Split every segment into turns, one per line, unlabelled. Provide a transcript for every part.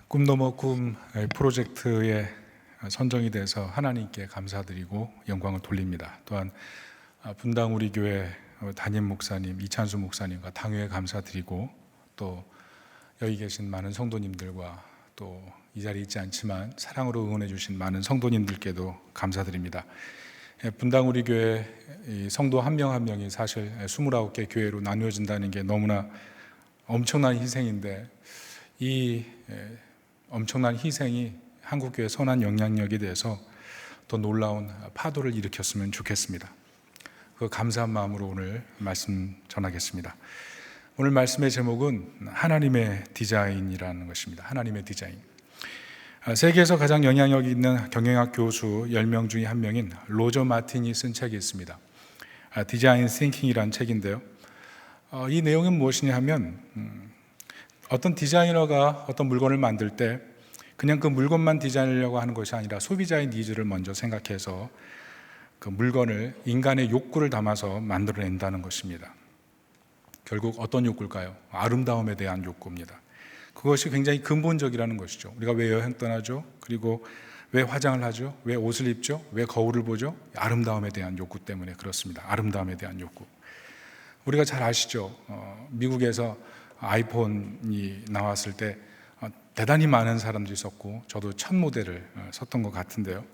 꿈 넘어 꿈 프로젝트에 선정이 돼서 하나님께 감사드리고 영광을 돌립니다. 또한 분당 우리 교회 담임 목사님 이찬수 목사님과 당회에 감사드리고 또 여기 계신 많은 성도님들과 또 이 자리에 있지 않지만 사랑으로 응원해 주신 많은 성도님들께도 감사드립니다. 분당 우리 교회 성도 한 명 한 명이 사실 29개 교회로 나누어진다는 게 너무나 엄청난 희생인데 이 엄청난 희생이 한국교회 선한 영향력에 대해서 더 놀라운 파도를 일으켰으면 좋겠습니다. 그 감사한 마음으로 오늘 말씀 전하겠습니다. 오늘 말씀의 제목은 하나님의 디자인이라는 것입니다. 하나님의 디자인. 세계에서 가장 영향력 있는 경영학 교수 10명 중에 한 명인 로저 마틴이 쓴 책이 있습니다. 디자인 싱킹이라는 책인데요. 이 내용은 무엇이냐 하면 어떤 디자이너가 어떤 물건을 만들 때 그냥 그 물건만 디자인하려고 하는 것이 아니라 소비자의 니즈를 먼저 생각해서 그 물건을 인간의 욕구를 담아서 만들어낸다는 것입니다. 결국 어떤 욕구일까요? 아름다움에 대한 욕구입니다. 그것이 굉장히 근본적이라는 것이죠. 우리가 왜 여행 떠나죠? 그리고 왜 화장을 하죠? 왜 옷을 입죠? 왜 거울을 보죠? 아름다움에 대한 욕구 때문에 그렇습니다. 아름다움에 대한 욕구. 우리가 잘 아시죠? 미국에서 아이폰이 나왔을 때 대단히 많은 사람들이 썼고 저도 첫 모델을 썼던 것 같은데요.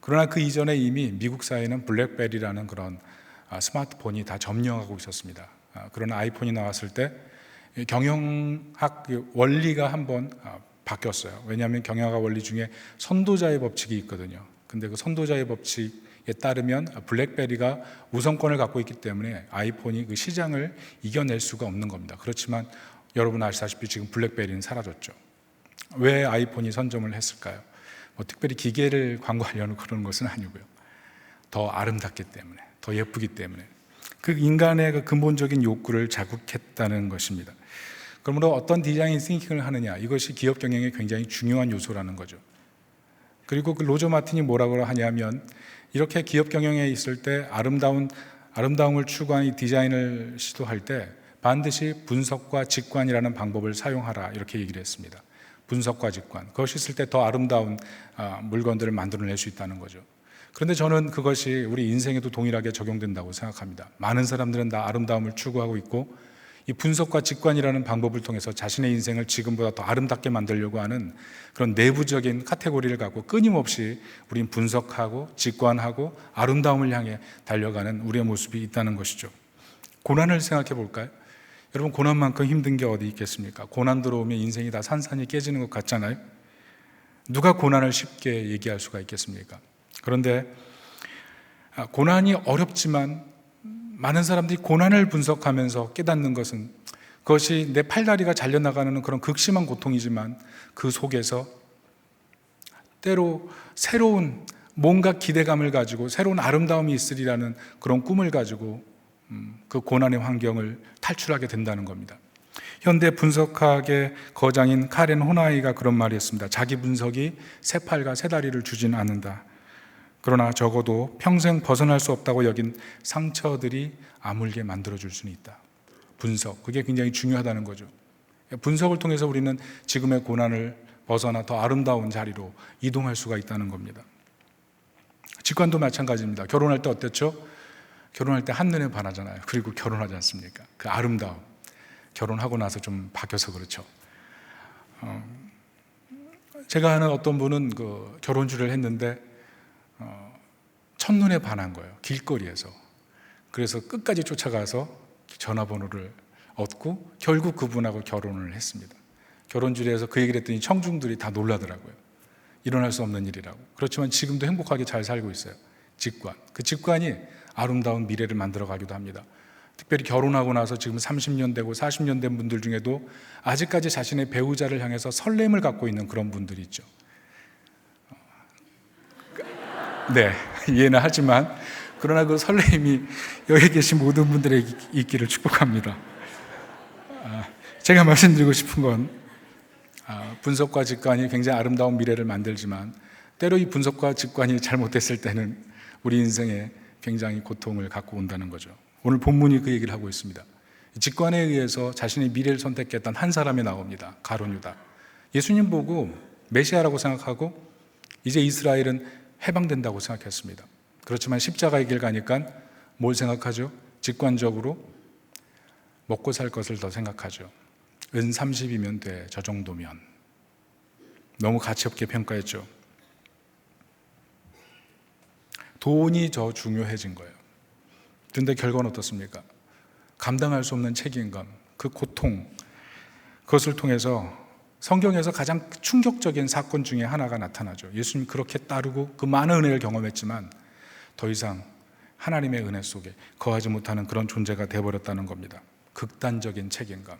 그러나 그 이전에 이미 미국 사회는 블랙베리라는 그런 스마트폰이 다 점령하고 있었습니다. 그러나 아이폰이 나왔을 때 경영학 원리가 한번 바뀌었어요. 왜냐하면 경영학 원리 중에 선도자의 법칙이 있거든요. 근데 그 선도자의 법칙에 따르면 블랙베리가 우선권을 갖고 있기 때문에 아이폰이 그 시장을 이겨낼 수가 없는 겁니다. 그렇지만 여러분 아시다시피 지금 블랙베리는 사라졌죠. 왜 아이폰이 선점을 했을까요? 특별히 기계를 광고하려는 그런 것은 아니고요. 더 아름답기 때문에, 더 예쁘기 때문에 그 인간의 그 근본적인 욕구를 자극했다는 것입니다. 그러므로 어떤 디자인 싱킹을 하느냐, 이것이 기업 경영에 굉장히 중요한 요소라는 거죠. 그리고 그 로저 마틴이 뭐라고 하냐면 이렇게 기업 경영에 있을 때 아름다움을 추구하는 디자인을 시도할 때 반드시 분석과 직관이라는 방법을 사용하라 이렇게 얘기를 했습니다. 분석과 직관, 그것이 있을 때 더 아름다운 물건들을 만들어낼 수 있다는 거죠. 그런데 저는 그것이 우리 인생에도 동일하게 적용된다고 생각합니다. 많은 사람들은 다 아름다움을 추구하고 있고 이 분석과 직관이라는 방법을 통해서 자신의 인생을 지금보다 더 아름답게 만들려고 하는 그런 내부적인 카테고리를 갖고 끊임없이 우린 분석하고 직관하고 아름다움을 향해 달려가는 우리의 모습이 있다는 것이죠. 고난을 생각해 볼까요? 여러분, 고난만큼 힘든 게 어디 있겠습니까? 고난 들어오면 인생이 다 산산이 깨지는 것 같잖아요. 누가 고난을 쉽게 얘기할 수가 있겠습니까? 그런데 고난이 어렵지만 많은 사람들이 고난을 분석하면서 깨닫는 것은 그것이 내 팔다리가 잘려나가는 그런 극심한 고통이지만 그 속에서 때로 새로운 뭔가 기대감을 가지고 새로운 아름다움이 있으리라는 그런 꿈을 가지고 그 고난의 환경을 탈출하게 된다는 겁니다. 현대 분석학의 거장인 카렌 호나이가 그런 말이 있습니다. 자기 분석이 새 팔과 새 다리를 주지는 않는다. 그러나 적어도 평생 벗어날 수 없다고 여긴 상처들이 아물게 만들어줄 수는 있다. 분석, 그게 굉장히 중요하다는 거죠. 분석을 통해서 우리는 지금의 고난을 벗어나 더 아름다운 자리로 이동할 수가 있다는 겁니다. 직관도 마찬가지입니다. 결혼할 때 어땠죠? 결혼할 때 한눈에 반하잖아요. 그리고 결혼하지 않습니까? 그 아름다움. 결혼하고 나서 좀 바뀌어서 그렇죠. 제가 아는 어떤 분은 그 결혼주례를 했는데 첫눈에 반한 거예요. 길거리에서. 그래서 끝까지 쫓아가서 전화번호를 얻고 결국 그분하고 결혼을 했습니다. 결혼주례에서 그 얘기를 했더니 청중들이 다 놀라더라고요. 일어날 수 없는 일이라고. 그렇지만 지금도 행복하게 잘 살고 있어요. 직관. 그 직관이 아름다운 미래를 만들어 가기도 합니다. 특별히 결혼하고 나서 지금 30년 되고 40년 된 분들 중에도 아직까지 자신의 배우자를 향해서 설렘을 갖고 있는 그런 분들이 있죠. 네, 이해는 하지만 그러나 그 설렘이 여기 계신 모든 분들에게 있기를 축복합니다. 제가 말씀드리고 싶은 건 분석과 직관이 굉장히 아름다운 미래를 만들지만 때로 이 분석과 직관이 잘못됐을 때는 우리 인생에 굉장히 고통을 갖고 온다는 거죠. 오늘 본문이 그 얘기를 하고 있습니다. 직관에 의해서 자신의 미래를 선택했던 한 사람이 나옵니다. 가룟 유다. 예수님 보고 메시아라고 생각하고 이제 이스라엘은 해방된다고 생각했습니다. 그렇지만 십자가의 길 가니까 뭘 생각하죠? 직관적으로 먹고 살 것을 더 생각하죠. 은 30이면 돼, 저 정도면. 너무 가치없게 평가했죠. 돈이 더 중요해진 거예요. 그런데 결과는 어떻습니까? 감당할 수 없는 책임감, 그 고통, 그것을 통해서 성경에서 가장 충격적인 사건 중에 하나가 나타나죠. 예수님이 그렇게 따르고 그 많은 은혜를 경험했지만 더 이상 하나님의 은혜 속에 거하지 못하는 그런 존재가 되어버렸다는 겁니다. 극단적인 책임감,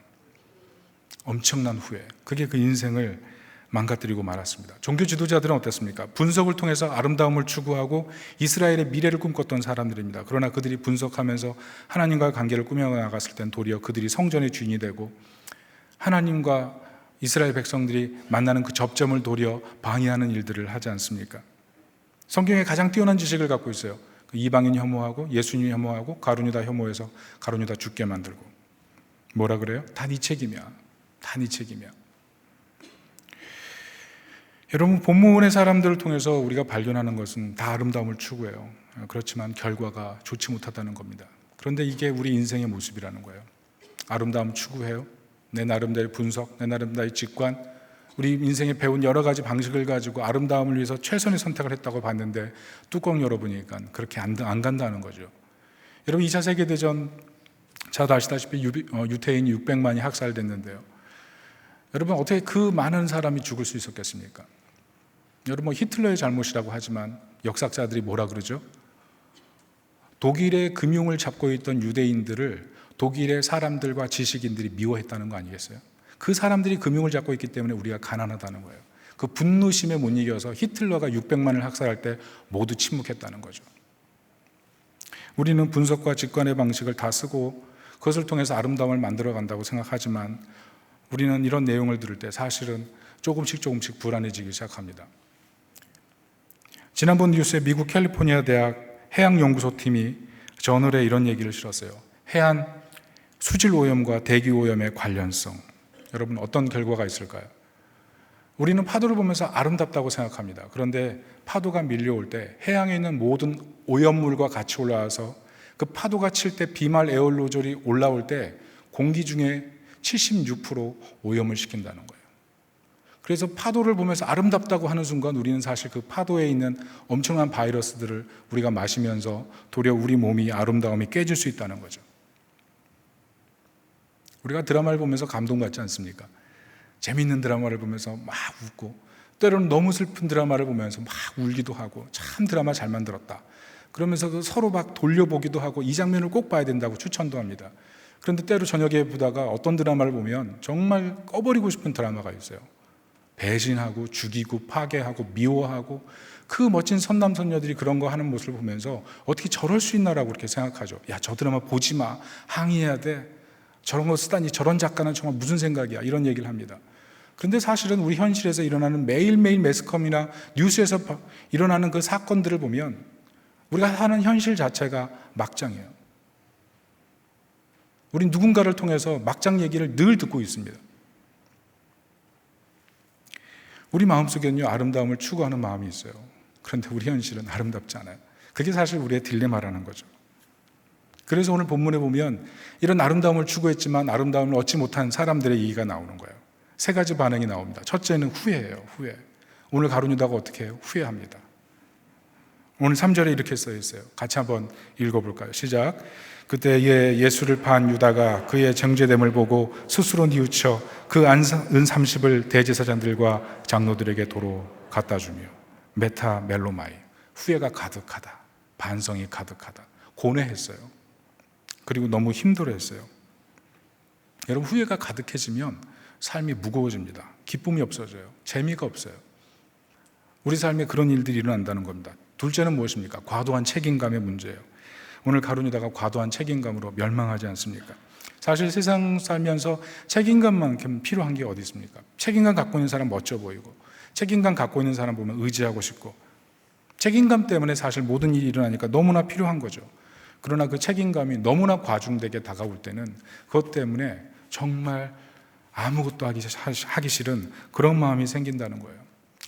엄청난 후회, 그게 그 인생을 망가뜨리고 말았습니다. 종교 지도자들은 어땠습니까? 분석을 통해서 아름다움을 추구하고 이스라엘의 미래를 꿈꿨던 사람들입니다. 그러나 그들이 분석하면서 하나님과의 관계를 꾸며나갔을 땐 도리어 그들이 성전의 주인이 되고 하나님과 이스라엘 백성들이 만나는 그 접점을 도리어 방해하는 일들을 하지 않습니까? 성경에 가장 뛰어난 지식을 갖고 있어요. 이방인 혐오하고 예수님 혐오하고 가룟유다 혐오해서 가룟유다 죽게 만들고. 뭐라 그래요? 다 네 책임이야. 다 네 책임이야. 여러분, 본문의 사람들을 통해서 우리가 발견하는 것은 다 아름다움을 추구해요. 그렇지만 결과가 좋지 못하다는 겁니다. 그런데 이게 우리 인생의 모습이라는 거예요. 아름다움 추구해요. 내 나름대로 분석, 내 나름대로 직관, 우리 인생에 배운 여러 가지 방식을 가지고 아름다움을 위해서 최선의 선택을 했다고 봤는데 뚜껑 열어보니까 그렇게 안 간다는 거죠. 여러분, 2차 세계대전 잘 아시다시피 유태인이 600만이 학살됐는데요. 여러분, 어떻게 그 많은 사람이 죽을 수 있었겠습니까? 여러분, 히틀러의 잘못이라고 하지만 역사학자들이 뭐라 그러죠? 독일의 금융을 잡고 있던 유대인들을 독일의 사람들과 지식인들이 미워했다는 거 아니겠어요? 그 사람들이 금융을 잡고 있기 때문에 우리가 가난하다는 거예요. 그 분노심에 못 이겨서 히틀러가 600만을 학살할 때 모두 침묵했다는 거죠. 우리는 분석과 직관의 방식을 다 쓰고 그것을 통해서 아름다움을 만들어 간다고 생각하지만 우리는 이런 내용을 들을 때 사실은 조금씩 불안해지기 시작합니다. 지난번 뉴스에 미국 캘리포니아 대학 해양연구소팀이 저널에 이런 얘기를 실었어요. 해안 수질 오염과 대기 오염의 관련성. 여러분, 어떤 결과가 있을까요? 우리는 파도를 보면서 아름답다고 생각합니다. 그런데 파도가 밀려올 때 해양에 있는 모든 오염물과 같이 올라와서 그 파도가 칠 때 비말 에어로졸이 올라올 때 공기 중에 76% 오염을 시킨다는 거예요. 그래서 파도를 보면서 아름답다고 하는 순간 우리는 사실 그 파도에 있는 엄청난 바이러스들을 우리가 마시면서 도리어 우리 몸이 아름다움이 깨질 수 있다는 거죠. 우리가 드라마를 보면서 감동받지 않습니까? 재미있는 드라마를 보면서 막 웃고 때로는 너무 슬픈 드라마를 보면서 막 울기도 하고 참 드라마 잘 만들었다. 그러면서 서로 막 돌려보기도 하고 이 장면을 꼭 봐야 된다고 추천도 합니다. 그런데 때로 저녁에 보다가 어떤 드라마를 보면 정말 꺼버리고 싶은 드라마가 있어요. 배신하고 죽이고 파괴하고 미워하고 그 멋진 선남선녀들이 그런 거 하는 모습을 보면서 어떻게 저럴 수 있나라고 그렇게 생각하죠. 야, 저 드라마 보지 마. 항의해야 돼. 저런 거 쓰다니 저런 작가는 정말 무슨 생각이야. 이런 얘기를 합니다. 그런데 사실은 우리 현실에서 일어나는 매일매일 매스컴이나 뉴스에서 일어나는 그 사건들을 보면 우리가 사는 현실 자체가 막장이에요. 우린 누군가를 통해서 막장 얘기를 늘 듣고 있습니다. 우리 마음속에는요, 아름다움을 추구하는 마음이 있어요. 그런데 우리 현실은 아름답지 않아요. 그게 사실 우리의 딜레마라는 거죠. 그래서 오늘 본문에 보면 이런 아름다움을 추구했지만 아름다움을 얻지 못한 사람들의 얘기가 나오는 거예요. 세 가지 반응이 나옵니다. 첫째는 후회예요. 후회. 오늘 가룟유다가 어떻게 해요? 후회합니다. 오늘 3절에 이렇게 써 있어요. 같이 한번 읽어볼까요? 시작. 그때 예수를 판 유다가 그의 정죄됨을 보고 스스로 뉘우쳐 그 은 30을 대제사장들과 장로들에게 도로 갖다 주며 메타 멜로마이, 후회가 가득하다, 반성이 가득하다, 고뇌했어요. 그리고 너무 힘들어했어요. 여러분, 후회가 가득해지면 삶이 무거워집니다. 기쁨이 없어져요. 재미가 없어요. 우리 삶에 그런 일들이 일어난다는 겁니다. 둘째는 무엇입니까? 과도한 책임감의 문제예요. 오늘 가룟유다가 과도한 책임감으로 멸망하지 않습니까? 사실 세상 살면서 책임감만큼 필요한 게 어디 있습니까? 책임감 갖고 있는 사람 멋져 보이고, 책임감 갖고 있는 사람 보면 의지하고 싶고, 책임감 때문에 사실 모든 일이 일어나니까 너무나 필요한 거죠. 그러나 그 책임감이 너무나 과중되게 다가올 때는 그것 때문에 정말 아무것도 하기 싫은 그런 마음이 생긴다는 거예요.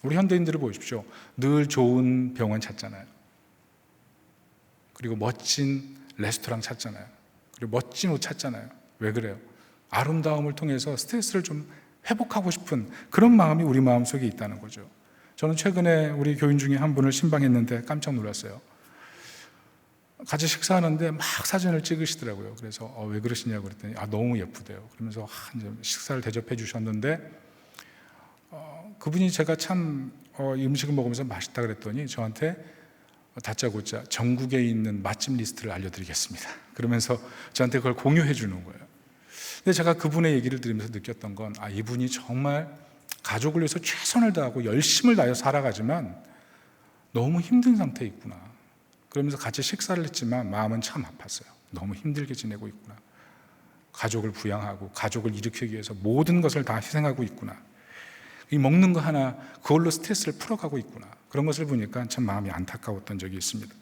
우리 현대인들을 보십시오. 늘 좋은 병원 찾잖아요. 그리고 멋진 레스토랑 찾잖아요. 그리고 멋진 옷 찾잖아요. 왜 그래요? 아름다움을 통해서 스트레스를 좀 회복하고 싶은 그런 마음이 우리 마음속에 있다는 거죠. 저는 최근에 우리 교인 중에 한 분을 신방했는데 깜짝 놀랐어요. 같이 식사하는데 막 사진을 찍으시더라고요. 그래서 왜 그러시냐고 그랬더니 너무 예쁘대요. 그러면서 이제 식사를 대접해 주셨는데 그분이 제가 참 이 음식을 먹으면서 맛있다 그랬더니 저한테 다짜고짜 전국에 있는 맛집 리스트를 알려드리겠습니다. 그러면서 저한테 그걸 공유해 주는 거예요. 근데 제가 그분의 얘기를 들으면서 느꼈던 건 이분이 정말 가족을 위해서 최선을 다하고 열심을 다해 살아가지만 너무 힘든 상태에 있구나. 그러면서 같이 식사를 했지만 마음은 참 아팠어요. 너무 힘들게 지내고 있구나. 가족을 부양하고 가족을 일으키기 위해서 모든 것을 다 희생하고 있구나. 이 먹는 거 하나 그걸로 스트레스를 풀어가고 있구나. 그런 것을 보니까 참 마음이 안타까웠던 적이 있습니다.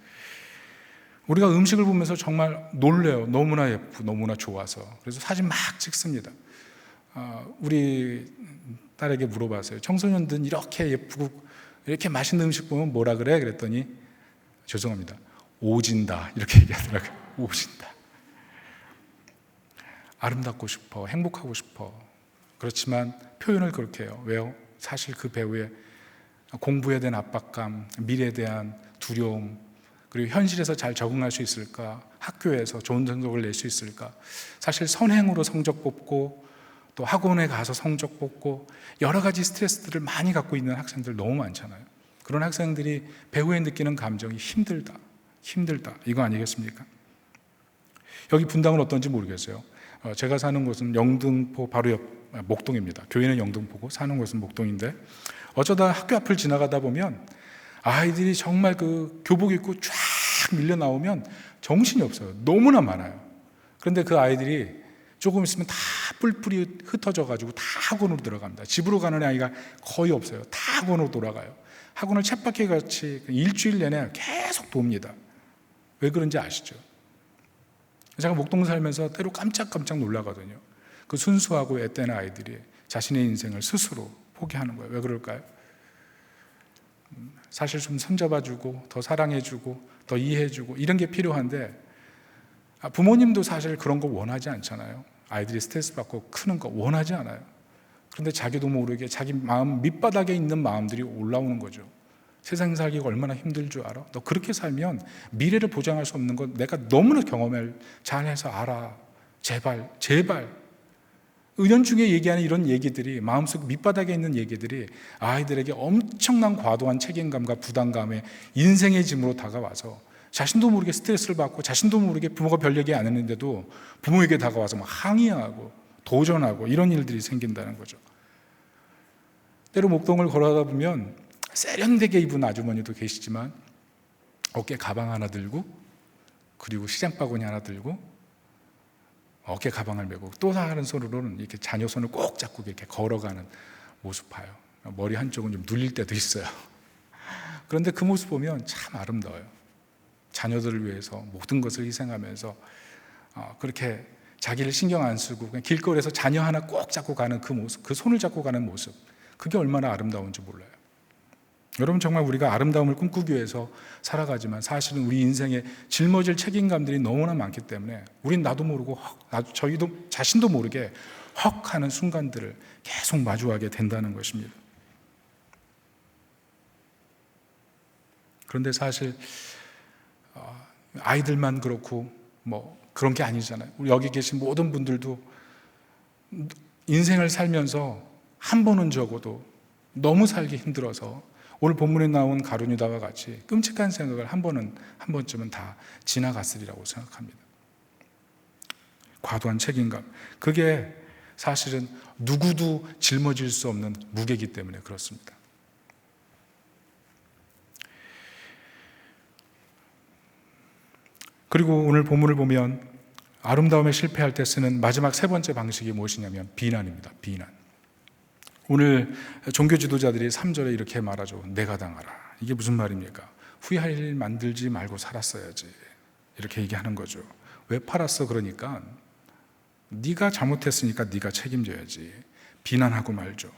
우리가 음식을 보면서 정말 놀래요. 너무나 예쁘고 너무나 좋아서. 그래서 사진 막 찍습니다. 우리 딸에게 물어봤어요. 청소년들은 이렇게 예쁘고 이렇게 맛있는 음식 보면 뭐라 그래? 그랬더니 죄송합니다. 오진다 이렇게 얘기하더라고요. 오진다. 아름답고 싶어, 행복하고 싶어. 그렇지만 표현을 그렇게 해요. 왜요? 사실 그 배우의 공부에 대한 압박감, 미래에 대한 두려움, 그리고 현실에서 잘 적응할 수 있을까? 학교에서 좋은 성적을 낼 수 있을까? 사실 선행으로 성적 뽑고 또 학원에 가서 성적 뽑고 여러 가지 스트레스들을 많이 갖고 있는 학생들 너무 많잖아요. 그런 학생들이 배우에 느끼는 감정이 힘들다 이거 아니겠습니까? 여기 분당은 어떤지 모르겠어요. 제가 사는 곳은 영등포 바로 옆 목동입니다. 교회는 영등포고 사는 곳은 목동인데 어쩌다 학교 앞을 지나가다 보면 아이들이 정말 그 교복 입고 쫙 밀려 나오면 정신이 없어요. 너무나 많아요. 그런데 그 아이들이 조금 있으면 다 뿔뿔이 흩어져 가지고 다 학원으로 들어갑니다. 집으로 가는 아이가 거의 없어요. 다 학원으로 돌아가요. 학원을 쳇바퀴 같이 일주일 내내 계속 돕니다. 왜 그런지 아시죠? 제가 목동 살면서 때로 깜짝깜짝 놀라거든요. 그 순수하고 앳된 아이들이 자신의 인생을 스스로 포기하는 거예요. 왜 그럴까요? 사실 좀 손잡아주고 더 사랑해주고 더 이해해주고 이런 게 필요한데 부모님도 사실 그런 거 원하지 않잖아요. 아이들이 스트레스 받고 크는 거 원하지 않아요. 그런데 자기도 모르게 자기 마음 밑바닥에 있는 마음들이 올라오는 거죠. 세상 살기가 얼마나 힘들 줄 알아? 너 그렇게 살면 미래를 보장할 수 없는 건 내가 너무나 경험을 잘해서 알아. 제발 은연중에 얘기하는 이런 얘기들이 마음속 밑바닥에 있는 얘기들이 아이들에게 엄청난 과도한 책임감과 부담감에 인생의 짐으로 다가와서 자신도 모르게 스트레스를 받고 자신도 모르게 부모가 별 얘기 안 했는데도 부모에게 다가와서 막 항의하고 도전하고 이런 일들이 생긴다는 거죠. 때로 목동을 걸어가다 보면 세련되게 입은 아주머니도 계시지만 어깨에 가방 하나 들고 그리고 시장 바구니 하나 들고 어깨 가방을 메고 또 다른 손으로는 이렇게 자녀 손을 꼭 잡고 이렇게 걸어가는 모습 봐요. 머리 한쪽은 좀 눌릴 때도 있어요. 그런데 그 모습 보면 참 아름다워요. 자녀들을 위해서 모든 것을 희생하면서 그렇게 자기를 신경 안 쓰고 그냥 길거리에서 자녀 하나 꼭 잡고 가는 그 모습, 그 손을 잡고 가는 모습, 그게 얼마나 아름다운지 몰라요. 여러분 정말 우리가 아름다움을 꿈꾸기 위해서 살아가지만 사실은 우리 인생에 짊어질 책임감들이 너무나 많기 때문에 우린 나도 모르고 저희도 자신도 모르게 헉 하는 순간들을 계속 마주하게 된다는 것입니다. 그런데 사실 아이들만 그렇고 뭐 그런 게 아니잖아요. 우리 여기 계신 모든 분들도 인생을 살면서 한 번은 적어도 너무 살기 힘들어서 오늘 본문에 나온 가룟유다와 같이 끔찍한 생각을 한 번쯤은 다 지나갔으리라고 생각합니다. 과도한 책임감, 그게 사실은 누구도 짊어질 수 없는 무게이기 때문에 그렇습니다. 그리고 오늘 본문을 보면 아름다움에 실패할 때 쓰는 마지막 세 번째 방식이 무엇이냐면 비난입니다. 비난. 오늘 종교 지도자들이 3절에 이렇게 말하죠. 내가 당하라. 이게 무슨 말입니까? 후회할 일 만들지 말고 살았어야지. 이렇게 얘기하는 거죠. 왜 팔았어? 그러니까 네가 잘못했으니까 네가 책임져야지. 비난하고 말죠.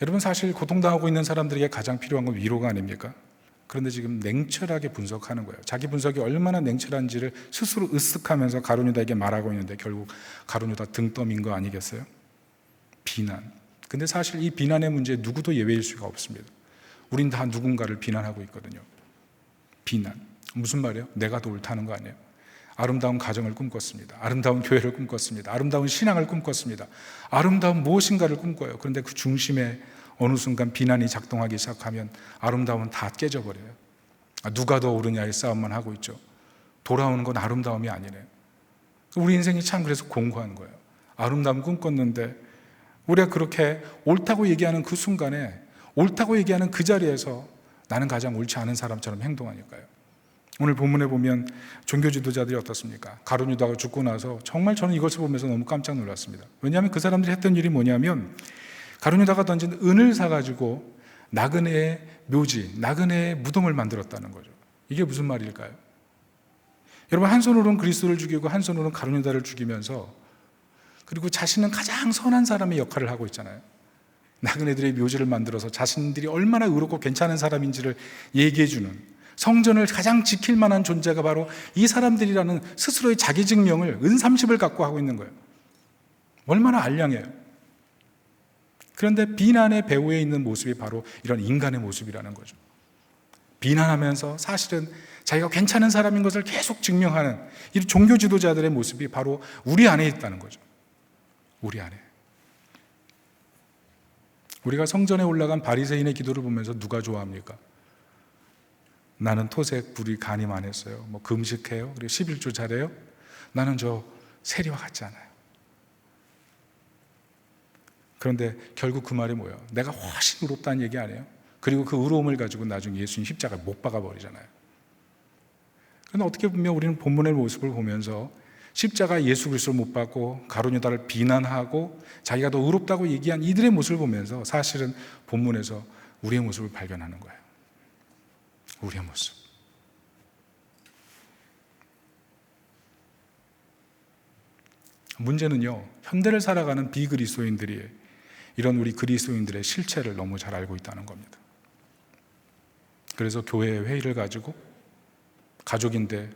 여러분, 사실 고통당하고 있는 사람들에게 가장 필요한 건 위로가 아닙니까? 그런데 지금 냉철하게 분석하는 거예요. 자기 분석이 얼마나 냉철한지를 스스로 으쓱하면서 가룟유다에게 말하고 있는데 결국 가룟유다 등 떠민 거 아니겠어요? 비난. 근데 사실 이 비난의 문제에 누구도 예외일 수가 없습니다. 우린 다 누군가를 비난하고 있거든요. 비난. 무슨 말이에요? 내가 더 옳다는 거 아니에요? 아름다운 가정을 꿈꿨습니다. 아름다운 교회를 꿈꿨습니다. 아름다운 신앙을 꿈꿨습니다. 아름다운 무엇인가를 꿈꿔요. 그런데 그 중심에 어느 순간 비난이 작동하기 시작하면 아름다움은 다 깨져버려요. 누가 더 옳으냐의 싸움만 하고 있죠. 돌아오는 건 아름다움이 아니네요. 우리 인생이 참 그래서 공고한 거예요. 아름다움 꿈꿨는데 우리가 그렇게 옳다고 얘기하는 그 순간에, 옳다고 얘기하는 그 자리에서 나는 가장 옳지 않은 사람처럼 행동하니까요. 오늘 본문에 보면 종교 지도자들이 어떻습니까? 가룟유다가 죽고 나서 정말 저는 이것을 보면서 너무 깜짝 놀랐습니다. 왜냐하면 그 사람들이 했던 일이 뭐냐면 가룟유다가 던진 은을 사가지고 나그네의 묘지, 나그네의 무덤을 만들었다는 거죠. 이게 무슨 말일까요? 여러분, 한 손으로는 그리스도를 죽이고 한 손으로는 가룟유다를 죽이면서, 그리고 자신은 가장 선한 사람의 역할을 하고 있잖아요. 나그네들의 묘지를 만들어서 자신들이 얼마나 의롭고 괜찮은 사람인지를 얘기해주는, 성전을 가장 지킬 만한 존재가 바로 이 사람들이라는 스스로의 자기 증명을 은30을 갖고 하고 있는 거예요. 얼마나 알량해요. 그런데 비난의 배후에 있는 모습이 바로 이런 인간의 모습이라는 거죠. 비난하면서 사실은 자기가 괜찮은 사람인 것을 계속 증명하는 이 종교 지도자들의 모습이 바로 우리 안에 있다는 거죠. 우리 안에. 우리가 성전에 올라간 바리새인의 기도를 보면서 누가 좋아합니까? 나는 토색, 불의, 간임 안 했어요. 금식해요. 그리고 11조 잘해요. 나는 저 세리와 같지 않아요. 그런데 결국 그 말이 뭐예요? 내가 훨씬 의롭다는 얘기 아니에요? 그리고 그 의로움을 가지고 나중에 예수님 십자가에 못 박아버리잖아요. 그런데 어떻게 보면 우리는 본문의 모습을 보면서 십자가 예수 그리스도를 못 박고 가룟유다를 비난하고 자기가 더 의롭다고 얘기한 이들의 모습을 보면서 사실은 본문에서 우리의 모습을 발견하는 거예요. 우리의 모습. 문제는요, 현대를 살아가는 비그리스도인들이 이런 우리 그리스도인들의 실체를 너무 잘 알고 있다는 겁니다. 그래서 교회의 회의를 가지고 가족인데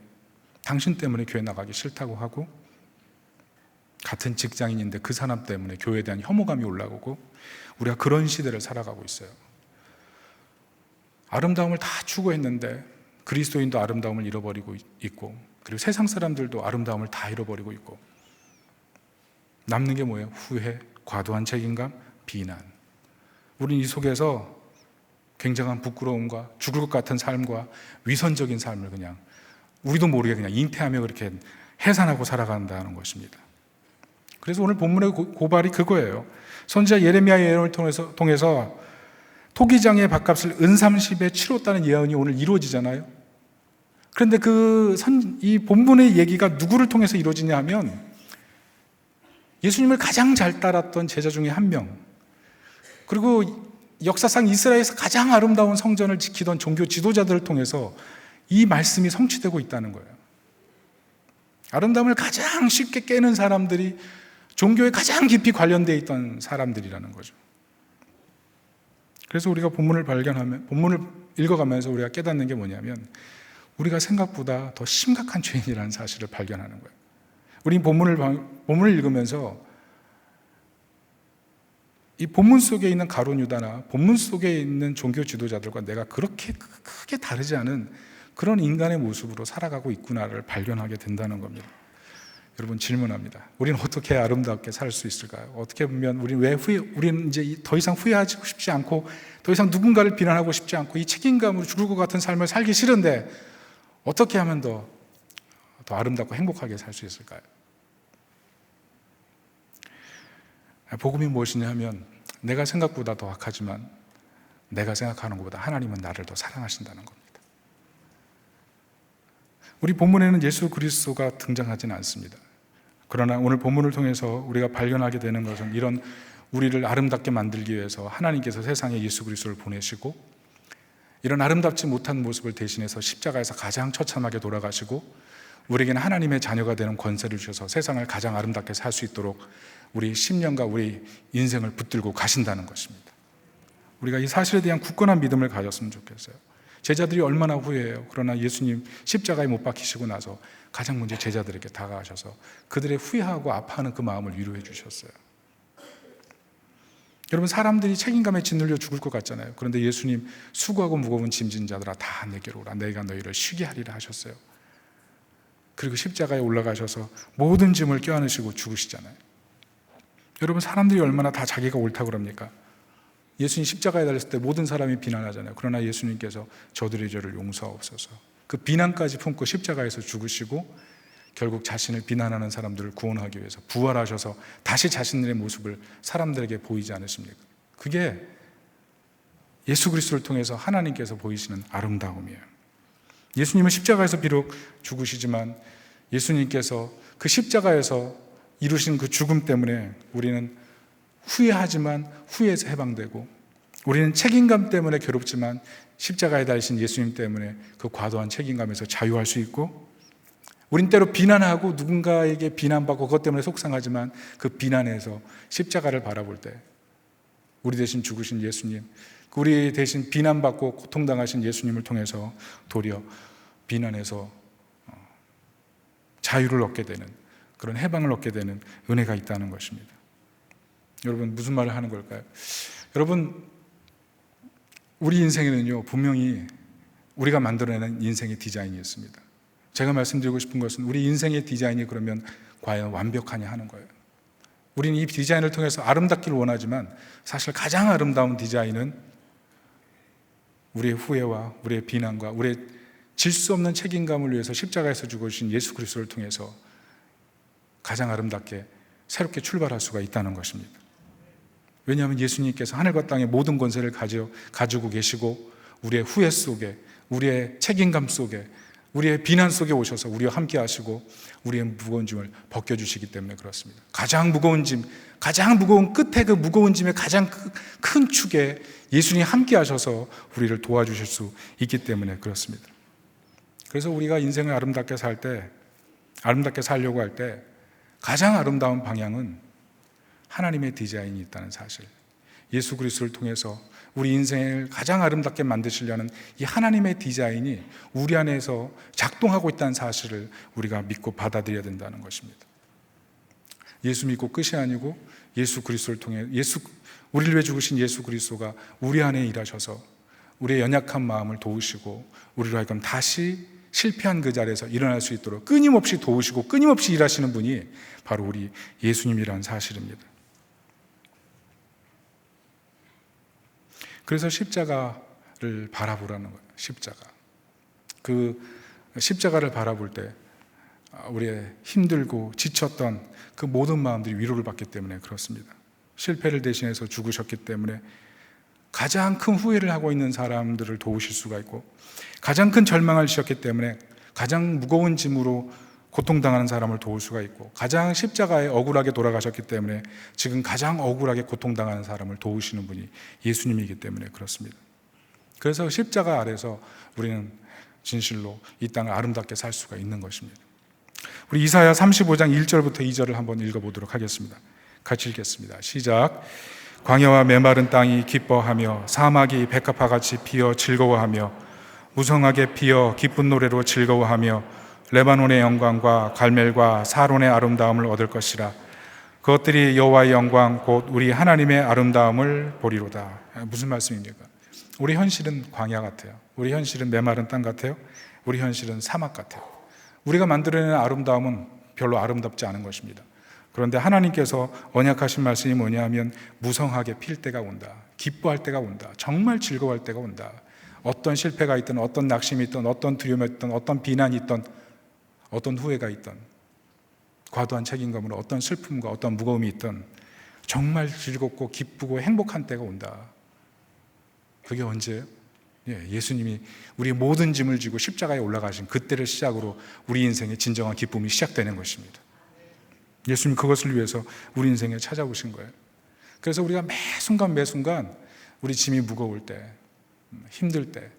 당신 때문에 교회 나가기 싫다고 하고, 같은 직장인인데 그 사람 때문에 교회에 대한 혐오감이 올라오고, 우리가 그런 시대를 살아가고 있어요. 아름다움을 다 추구했는데 그리스도인도 아름다움을 잃어버리고 있고, 그리고 세상 사람들도 아름다움을 다 잃어버리고 있고, 남는 게 뭐예요? 후회, 과도한 책임감, 비난. 우리는 이 속에서 굉장한 부끄러움과 죽을 것 같은 삶과 위선적인 삶을 그냥 우리도 모르게 그냥 잉태하며 그렇게 해산하고 살아간다는 것입니다. 그래서 오늘 본문의 고발이 그거예요. 선지자 예레미야의 예언을 통해서 토기장의 밥값을 은30에 치렀다는 예언이 오늘 이루어지잖아요. 그런데 이 본문의 얘기가 누구를 통해서 이루어지냐 하면 예수님을 가장 잘 따랐던 제자 중에 한 명, 그리고 역사상 이스라엘에서 가장 아름다운 성전을 지키던 종교 지도자들을 통해서 이 말씀이 성취되고 있다는 거예요. 아름다움을 가장 쉽게 깨는 사람들이 종교에 가장 깊이 관련되어 있던 사람들이라는 거죠. 그래서 우리가 본문을 읽어가면서 우리가 깨닫는 게 뭐냐면 우리가 생각보다 더 심각한 죄인이라는 사실을 발견하는 거예요. 우리 본문을 읽으면서 이 본문 속에 있는 가룟유다나 본문 속에 있는 종교 지도자들과 내가 그렇게 크게 다르지 않은 그런 인간의 모습으로 살아가고 있구나를 발견하게 된다는 겁니다. 여러분, 질문합니다. 우리는 어떻게 아름답게 살 수 있을까요? 어떻게 보면 우리는 이제 더 이상 후회하고 싶지 않고 더 이상 누군가를 비난하고 싶지 않고 이 책임감으로 죽을 것 같은 삶을 살기 싫은데 어떻게 하면 더 아름답고 행복하게 살 수 있을까요? 복음이 무엇이냐 하면 내가 생각보다 더 악하지만 내가 생각하는 것보다 하나님은 나를 더 사랑하신다는 겁니다. 우리 본문에는 예수 그리스도가 등장하지는 않습니다. 그러나 오늘 본문을 통해서 우리가 발견하게 되는 것은 이런 우리를 아름답게 만들기 위해서 하나님께서 세상에 예수 그리스도를 보내시고 이런 아름답지 못한 모습을 대신해서 십자가에서 가장 처참하게 돌아가시고 우리에게는 하나님의 자녀가 되는 권세를 주셔서 세상을 가장 아름답게 살 수 있도록 우리 심령과 우리 인생을 붙들고 가신다는 것입니다. 우리가 이 사실에 대한 굳건한 믿음을 가졌으면 좋겠어요. 제자들이 얼마나 후회해요. 그러나 예수님 십자가에 못 박히시고 나서 가장 먼저 제자들에게 다가가셔서 그들의 후회하고 아파하는 그 마음을 위로해 주셨어요. 여러분, 사람들이 책임감에 짓눌려 죽을 것 같잖아요. 그런데 예수님 수고하고 무거운 짐진 자들아 다 내게로 오라, 내가 너희를 쉬게 하리라 하셨어요. 그리고 십자가에 올라가셔서 모든 짐을 껴안으시고 죽으시잖아요. 여러분, 사람들이 얼마나 다 자기가 옳다고 그럽니까? 예수님 십자가에 달렸을 때 모든 사람이 비난하잖아요. 그러나 예수님께서 저들의 죄를 용서하옵소서, 그 비난까지 품고 십자가에서 죽으시고 결국 자신을 비난하는 사람들을 구원하기 위해서 부활하셔서 다시 자신의 모습을 사람들에게 보이지 않으십니까? 그게 예수 그리스도를 통해서 하나님께서 보이시는 아름다움이에요. 예수님은 십자가에서 비록 죽으시지만 예수님께서 그 십자가에서 이루신 그 죽음 때문에 우리는 후회하지만 후회에서 해방되고, 우리는 책임감 때문에 괴롭지만 십자가에 달리신 예수님 때문에 그 과도한 책임감에서 자유할 수 있고, 우린 때로 비난하고 누군가에게 비난받고 그것 때문에 속상하지만 그 비난에서 십자가를 바라볼 때 우리 대신 죽으신 예수님, 우리 대신 비난받고 고통당하신 예수님을 통해서 도리어 비난에서 자유를 얻게 되는, 그런 해방을 얻게 되는 은혜가 있다는 것입니다. 여러분, 무슨 말을 하는 걸까요? 여러분, 우리 인생에는요 분명히 우리가 만들어내는 인생의 디자인이 있습니다. 제가 말씀드리고 싶은 것은 우리 인생의 디자인이 그러면 과연 완벽하냐 하는 거예요. 우리는 이 디자인을 통해서 아름답기를 원하지만 사실 가장 아름다운 디자인은 우리의 후회와 우리의 비난과 우리의 질 수 없는 책임감을 위해서 십자가에서 죽으신 예수 그리스도를 통해서 가장 아름답게 새롭게 출발할 수가 있다는 것입니다. 왜냐하면 예수님께서 하늘과 땅의 모든 권세를 가지고 계시고 우리의 후회 속에, 우리의 책임감 속에, 우리의 비난 속에 오셔서 우리와 함께 하시고 우리의 무거운 짐을 벗겨주시기 때문에 그렇습니다. 가장 무거운 짐, 가장 무거운 끝에 그 무거운 짐의 가장 큰 축에 예수님이 함께 하셔서 우리를 도와주실 수 있기 때문에 그렇습니다. 그래서 우리가 인생을 아름답게 살 때, 아름답게 살려고 할 때 가장 아름다운 방향은 하나님의 디자인이 있다는 사실, 예수 그리스도를 통해서 우리 인생을 가장 아름답게 만드시려는 이 하나님의 디자인이 우리 안에서 작동하고 있다는 사실을 우리가 믿고 받아들여야 된다는 것입니다. 예수 믿고 끝이 아니고 예수 그리스도를 통해 우리를 위해 죽으신 예수 그리스도가 우리 안에 일하셔서 우리의 연약한 마음을 도우시고 우리로 하여금 다시 실패한 그 자리에서 일어날 수 있도록 끊임없이 도우시고 끊임없이 일하시는 분이 바로 우리 예수님이라는 사실입니다. 그래서 십자가를 바라보라는 거예요. 그 십자가를 바라볼 때 우리의 힘들고 지쳤던 그 모든 마음들이 위로를 받기 때문에 그렇습니다. 실패를 대신해서 죽으셨기 때문에 가장 큰 후회를 하고 있는 사람들을 도우실 수가 있고, 가장 큰 절망을 지셨기 때문에 가장 무거운 짐으로 고통당하는 사람을 도울 수가 있고, 가장 십자가에 억울하게 돌아가셨기 때문에 지금 가장 억울하게 고통당하는 사람을 도우시는 분이 예수님이기 때문에 그렇습니다. 그래서 십자가 아래서 우리는 진실로 이 땅을 아름답게 살 수가 있는 것입니다. 우리 이사야 35장 1절부터 2절을 한번 읽어보도록 하겠습니다. 같이 읽겠습니다. 시작. 광야와 메마른 땅이 기뻐하며 사막이 백합화같이 피어 즐거워하며 무성하게 피어 기쁜 노래로 즐거워하며 레바논의 영광과 갈멜과 사론의 아름다움을 얻을 것이라. 그것들이 여호와의 영광 곧 우리 하나님의 아름다움을 보리로다. 무슨 말씀입니까? 우리 현실은 광야 같아요. 우리 현실은 메마른 땅 같아요. 우리 현실은 사막 같아요. 우리가 만들어내는 아름다움은 별로 아름답지 않은 것입니다. 그런데 하나님께서 언약하신 말씀이 뭐냐면 무성하게 필 때가 온다. 기뻐할 때가 온다. 정말 즐거워할 때가 온다. 어떤 실패가 있든 어떤 낙심이 있든 어떤 두려움이 있든 어떤 비난이 있든 어떤 후회가 있든 과도한 책임감으로 어떤 슬픔과 어떤 무거움이 있든 정말 즐겁고 기쁘고 행복한 때가 온다. 그게 언제예요? 예수님이 우리 모든 짐을 지고 십자가에 올라가신 그때를 시작으로 우리 인생의 진정한 기쁨이 시작되는 것입니다. 예수님 그것을 위해서 우리 인생에 찾아오신 거예요. 그래서 우리가 매 순간 우리 짐이 무거울 때, 힘들 때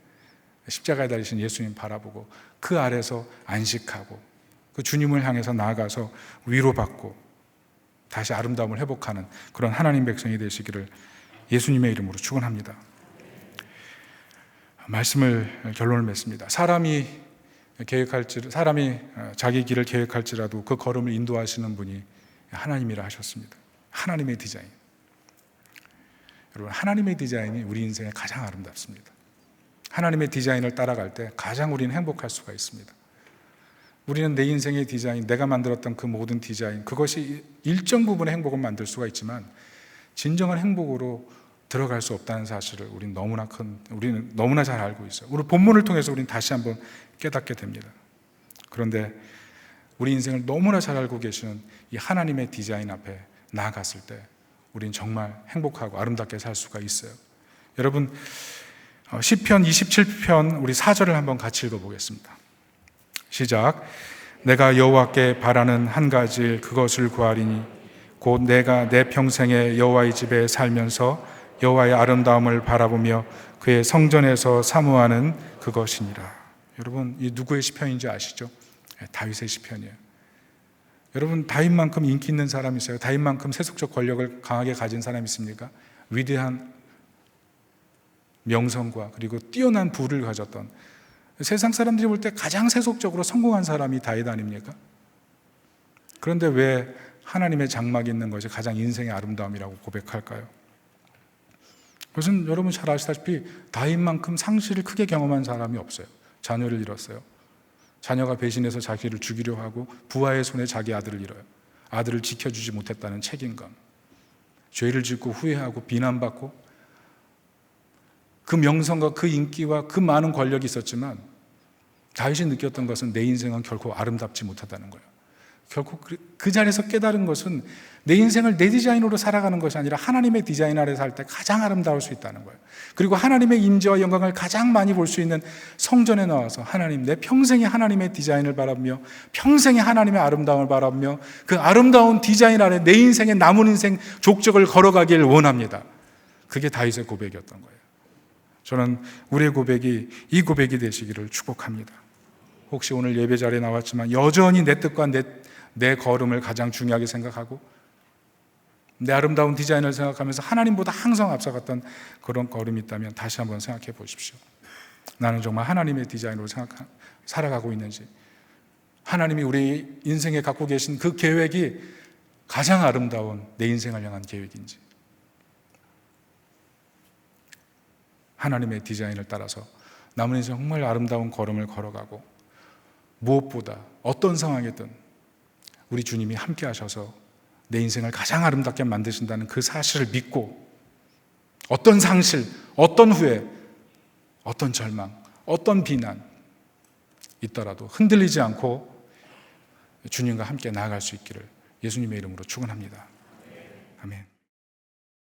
십자가에 달리신 예수님 바라보고 그 아래서 안식하고 그 주님을 향해서 나아가서 위로받고 다시 아름다움을 회복하는 그런 하나님 백성이 되시기를 예수님의 이름으로 축원합니다. 말씀을 결론을 맺습니다. 사람이 자기 길을 계획할지라도 그 걸음을 인도하시는 분이 하나님이라 하셨습니다. 하나님의 디자인. 여러분, 하나님의 디자인이 우리 인생에 가장 아름답습니다. 하나님의 디자인을 따라갈 때 가장 우리는 행복할 수가 있습니다. 우리는 내 인생의 디자인, 내가 만들었던 그 모든 디자인, 그것이 일정 부분의 행복을 만들 수가 있지만 진정한 행복으로 들어갈 수 없다는 사실을 우리는 너무나 잘 알고 있어요. 우리 본문을 통해서 우리는 다시 한번 깨닫게 됩니다. 그런데 우리 인생을 너무나 잘 알고 계시는 이 하나님의 디자인 앞에 나아갔을 때 우리는 정말 행복하고 아름답게 살 수가 있어요. 여러분, 시편 27편 우리 4절을 한번 같이 읽어보겠습니다. 시작. 내가 여호와께 바라는 한 가지 일 그것을 구하리니 곧 내가 내 평생에 여호와의 집에 살면서 여호와의 아름다움을 바라보며 그의 성전에서 사모하는 그것이니라. 여러분, 이 누구의 시편인지 아시죠? 다윗의 시편이에요. 여러분, 다윗만큼 인기 있는 사람이 있어요? 다윗만큼 세속적 권력을 강하게 가진 사람이 있습니까? 위대한 명성과 그리고 뛰어난 부를 가졌던, 세상 사람들이 볼 때 가장 세속적으로 성공한 사람이 다윗 아닙니까? 그런데 왜 하나님의 장막이 있는 것이 가장 인생의 아름다움이라고 고백할까요? 그것은 여러분 잘 아시다시피 다윗만큼 상실을 크게 경험한 사람이 없어요. 자녀를 잃었어요. 자녀가 배신해서 자기를 죽이려 하고 부하의 손에 자기 아들을 잃어요. 아들을 지켜주지 못했다는 책임감, 죄를 짓고 후회하고 비난받고, 그 명성과 그 인기와 그 많은 권력이 있었지만 다윗이 느꼈던 것은 내 인생은 결코 아름답지 못하다는 거예요. 결코 그 자리에서 깨달은 것은 내 인생을 내 디자인으로 살아가는 것이 아니라 하나님의 디자인 아래 살 때 가장 아름다울 수 있다는 거예요. 그리고 하나님의 임재와 영광을 가장 많이 볼 수 있는 성전에 나와서 하나님, 내 평생에 하나님의 디자인을 바라보며 평생에 하나님의 아름다움을 바라보며 그 아름다운 디자인 아래 내 인생의 남은 인생 족적을 걸어가길 원합니다. 그게 다윗의 고백이었던 거예요. 저는 우리의 고백이 이 고백이 되시기를 축복합니다. 혹시 오늘 예배 자리에 나왔지만 여전히 내 뜻과 내 걸음을 가장 중요하게 생각하고 내 아름다운 디자인을 생각하면서 하나님보다 항상 앞서갔던 그런 걸음이 있다면 다시 한번 생각해 보십시오. 나는 정말 하나님의 디자인으로 살아가고 있는지, 하나님이 우리 인생에 갖고 계신 그 계획이 가장 아름다운 내 인생을 향한 계획인지, 하나님의 디자인을 따라서 남은 인생 정말 아름다운 걸음을 걸어가고, 무엇보다 어떤 상황이든 우리 주님이 함께 하셔서 내 인생을 가장 아름답게 만드신다는 그 사실을 믿고, 어떤 상실, 어떤 후회, 어떤 절망, 어떤 비난 있더라도 흔들리지 않고 주님과 함께 나아갈 수 있기를 예수님의 이름으로 축원합니다. 아멘.